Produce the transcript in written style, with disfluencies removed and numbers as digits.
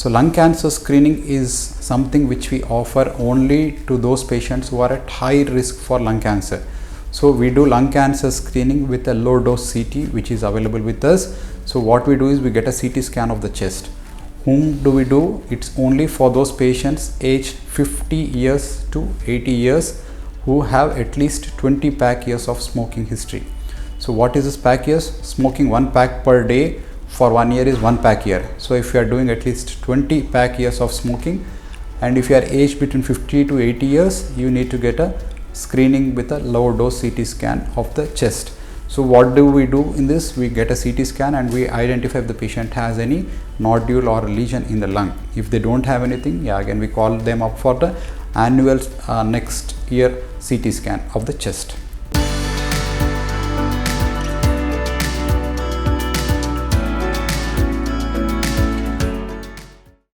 So lung cancer screening is something which we offer only to those patients who are at high risk for lung cancer. So we do lung cancer screening with a low dose CT which is available with us. So what we do is we get a CT scan of the chest. Whom do we do? It's only for those patients aged 50 years to 80 years who have at least 20 pack years of smoking history. So what is this pack years? Smoking 1 pack per day for 1 year is 1 pack year. So if you are doing at least 20 pack years of smoking, and if you are aged between 50 to 80 years, you need to get a screening with a low dose CT scan of the chest. So what do we do in this? We get a CT scan and we identify if the patient has any nodule or lesion in the lung. If they don't have anything, again we call them up for the annual next year CT scan of the chest.